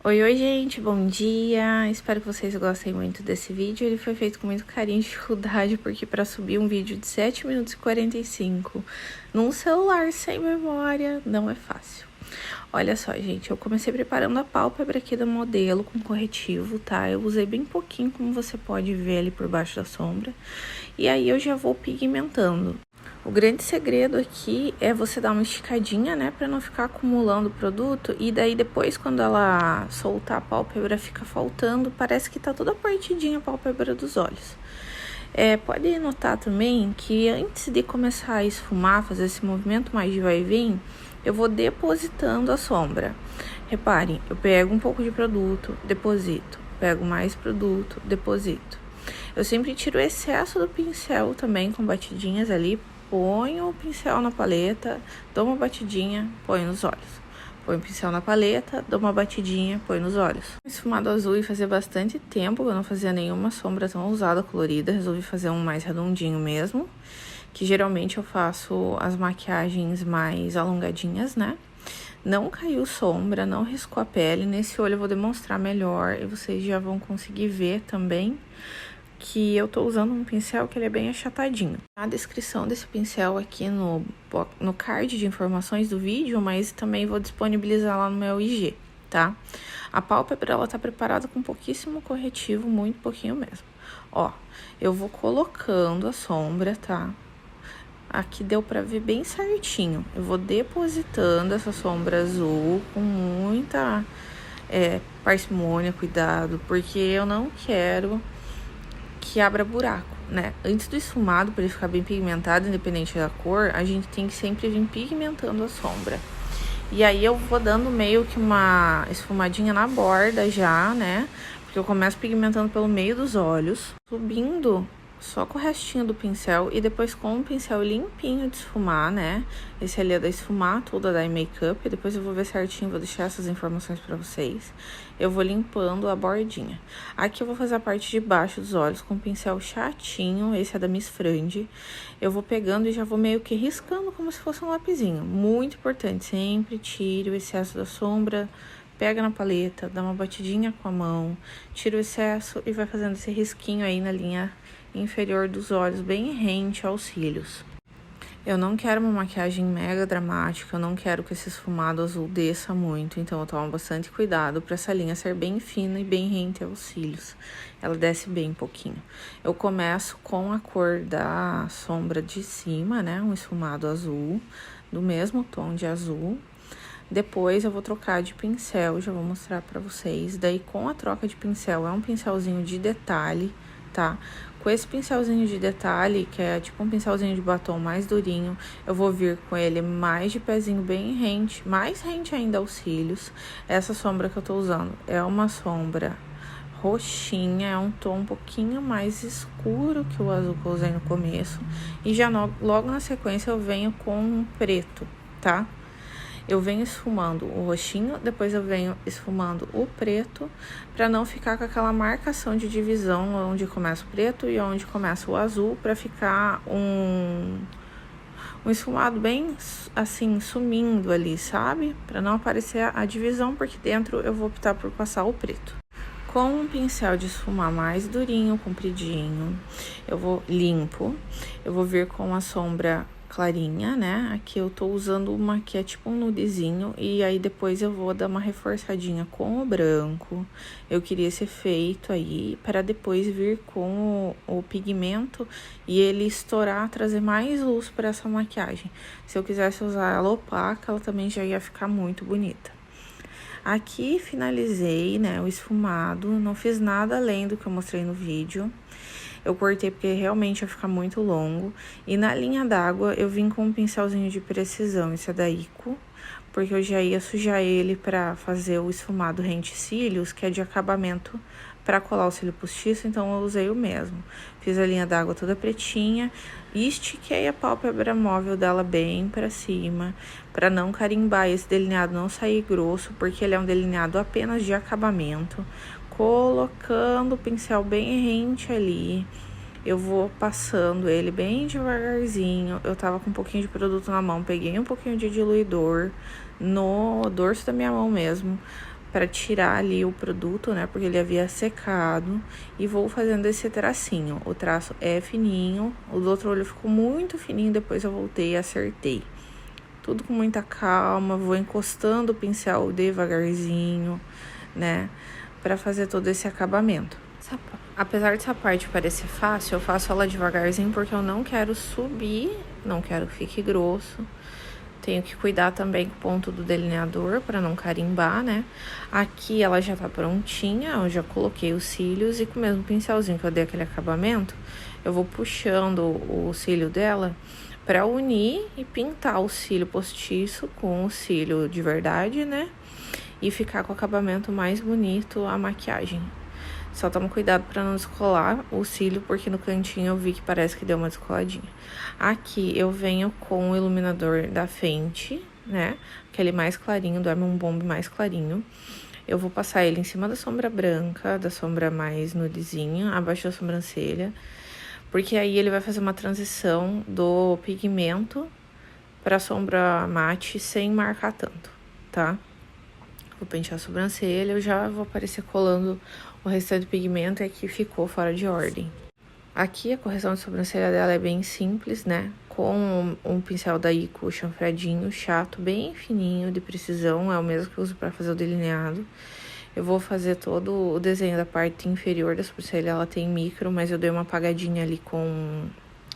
Oi, gente, bom dia! Espero que vocês gostem muito desse vídeo. Ele foi feito com muito carinho e dificuldade, porque para subir um vídeo de 7 minutos e 45 num celular sem memória não é fácil. Olha só, gente, eu comecei preparando a pálpebra aqui do modelo com corretivo, tá? Eu usei bem pouquinho, como você pode ver ali por baixo da sombra. E aí eu já vou pigmentando. O grande segredo aqui é você dar uma esticadinha, né, para não ficar acumulando o produto, e daí depois quando ela soltar a pálpebra fica faltando, parece que tá toda partidinha a pálpebra dos olhos. Pode notar também que antes de começar a esfumar, fazer esse movimento mais de vai e vem, eu vou depositando a sombra. Reparem, eu pego um pouco de produto, deposito, pego mais produto, deposito. Eu sempre tiro o excesso do pincel também com batidinhas ali, ponho o pincel na paleta, dou uma batidinha, ponho nos olhos. Põe o pincel na paleta, dou uma batidinha, põe nos olhos. Esfumado azul e fazia bastante tempo que eu não fazia nenhuma sombra tão ousada, colorida. Resolvi fazer um mais redondinho mesmo, que geralmente eu faço as maquiagens mais alongadinhas, né? Não caiu sombra, não riscou a pele. Nesse olho eu vou demonstrar melhor e vocês já vão conseguir ver também que eu tô usando um pincel que ele é bem achatadinho. A descrição desse pincel aqui no card de informações do vídeo, mas também vou disponibilizar lá no meu IG, tá? A pálpebra, ela tá preparada com pouquíssimo corretivo, muito pouquinho mesmo. Ó, eu vou colocando a sombra, tá? Aqui deu pra ver bem certinho. Eu vou depositando essa sombra azul com muita parcimônia, cuidado, porque eu não quero que abra buraco, né? Antes do esfumado, para ele ficar bem pigmentado, independente da cor, a gente tem que sempre vir pigmentando a sombra. E aí eu vou dando meio que uma esfumadinha na borda já, né? Porque eu começo pigmentando pelo meio dos olhos, subindo só com o restinho do pincel e depois com o pincel limpinho de esfumar, né? Esse ali é da Esfumar, tudo é da Makeup. Depois eu vou ver certinho, vou deixar essas informações pra vocês. Eu vou limpando a bordinha. Aqui eu vou fazer a parte de baixo dos olhos com um pincel chatinho, esse é da Miss Frandy. Eu vou pegando e já vou meio que riscando como se fosse um lapisinho. Muito importante, sempre tire o excesso da sombra, pega na paleta, dá uma batidinha com a mão, tira o excesso e vai fazendo esse risquinho aí na linha inferior dos olhos, bem rente aos cílios. Eu não quero uma maquiagem mega dramática, eu não quero que esse esfumado azul desça muito, então eu tomo bastante cuidado para essa linha ser bem fina e bem rente aos cílios. Ela desce bem pouquinho. Eu começo com a cor da sombra de cima, né, um esfumado azul, do mesmo tom de azul. Depois eu vou trocar de pincel, já vou mostrar para vocês. Daí com a troca de pincel, é um pincelzinho de detalhe, tá? Com esse pincelzinho de detalhe, que é tipo um pincelzinho de batom mais durinho, eu vou vir com ele mais de pezinho bem rente, mais rente ainda aos cílios. Essa sombra que eu tô usando é uma sombra roxinha, é um tom um pouquinho mais escuro que o azul que eu usei no começo. E já logo na sequência eu venho com um preto, tá? Eu venho esfumando o roxinho, depois eu venho esfumando o preto, para não ficar com aquela marcação de divisão onde começa o preto e onde começa o azul, para ficar um esfumado bem assim, sumindo ali, sabe? Para não aparecer a divisão, porque dentro eu vou optar por passar o preto. Com um pincel de esfumar mais durinho, compridinho, eu vou limpo, eu vou vir com a sombra clarinha, né? Aqui eu tô usando uma que é tipo um nudezinho, e aí depois eu vou dar uma reforçadinha com o branco. Eu queria esse efeito aí, para depois vir com o pigmento e ele estourar, trazer mais luz para essa maquiagem. Se eu quisesse usar ela opaca, ela também já ia ficar muito bonita. Aqui finalizei, né, o esfumado, não fiz nada além do que eu mostrei no vídeo. Eu cortei porque realmente ia ficar muito longo. E na linha d'água eu vim com um pincelzinho de precisão, esse é da Ico, porque eu já ia sujar ele pra fazer o esfumado rente cílios, que é de acabamento pra colar o cílio postiço, então eu usei o mesmo. Fiz a linha d'água toda pretinha e estiquei a pálpebra móvel dela bem pra cima, pra não carimbar, esse delineado não sair grosso, porque ele é um delineado apenas de acabamento. Colocando o pincel bem rente ali, eu vou passando ele bem devagarzinho. Eu tava com um pouquinho de produto na mão, peguei um pouquinho de diluidor no dorso da minha mão mesmo, para tirar ali o produto, né? Porque ele havia secado. E vou fazendo esse tracinho. O traço é fininho, o do outro olho ficou muito fininho, depois eu voltei e acertei. Tudo com muita calma, vou encostando o pincel devagarzinho, né? Pra fazer todo esse acabamento. Apesar dessa parte parecer fácil, eu faço ela devagarzinho porque eu não quero subir, não quero que fique grosso. Tenho que cuidar também com o ponto do delineador para não carimbar, né? Aqui ela já tá prontinha, eu já coloquei os cílios e com o mesmo pincelzinho que eu dei aquele acabamento, eu vou puxando o cílio dela para unir e pintar o cílio postiço com o cílio de verdade, né? E ficar com o acabamento mais bonito a maquiagem. Só toma cuidado para não descolar o cílio, porque no cantinho eu vi que parece que deu uma descoladinha. Aqui eu venho com o iluminador da Fenty, né? Aquele mais clarinho, do Diamond Bomb mais clarinho. Eu vou passar ele em cima da sombra branca, da sombra mais nudezinha, abaixo da sobrancelha. Porque aí ele vai fazer uma transição do pigmento para sombra mate sem marcar tanto, tá? Vou pentear a sobrancelha, eu já vou aparecer colando o restante do pigmento, e aqui ficou fora de ordem. Aqui a correção de sobrancelha dela é bem simples, né? Com um pincel da Ico chanfradinho, chato, bem fininho, de precisão, é o mesmo que eu uso para fazer o delineado. Eu vou fazer todo o desenho da parte inferior da sobrancelha, ela tem micro, mas eu dei uma apagadinha ali com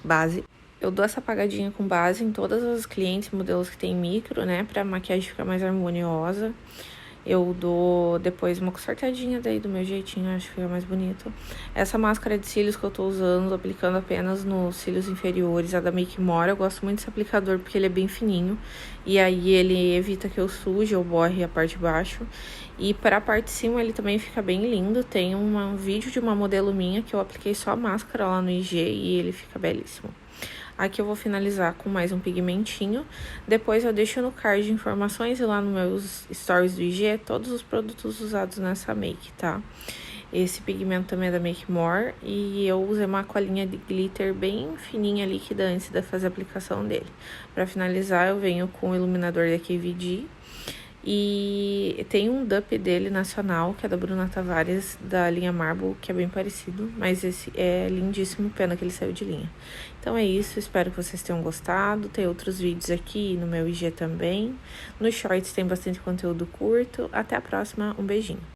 base. Eu dou essa apagadinha com base em todas as clientes e modelos que tem micro, né, pra maquiagem ficar mais harmoniosa. Eu dou depois uma consertadinha daí do meu jeitinho, acho que fica mais bonito. Essa máscara de cílios que eu tô usando, aplicando apenas nos cílios inferiores, a da Make More. Eu gosto muito desse aplicador porque ele é bem fininho. E aí ele evita que eu suje ou borre a parte de baixo. E para a parte de cima ele também fica bem lindo. Tem um vídeo de uma modelo minha que eu apliquei só a máscara lá no IG e ele fica belíssimo. Aqui eu vou finalizar com mais um pigmentinho. Depois eu deixo no card de informações e lá nos meus stories do IG todos os produtos usados nessa make, tá? Esse pigmento também é da Make More e eu usei uma colinha de glitter bem fininha, líquida, antes de fazer a aplicação dele. Pra finalizar, eu venho com o iluminador da KVD. E tem um dupe dele nacional, que é da Bruna Tavares, da linha Marble, que é bem parecido. Mas esse é lindíssimo, pena que ele saiu de linha. Então é isso, espero que vocês tenham gostado. Tem outros vídeos aqui no meu IG também. Nos shorts tem bastante conteúdo curto. Até a próxima, um beijinho.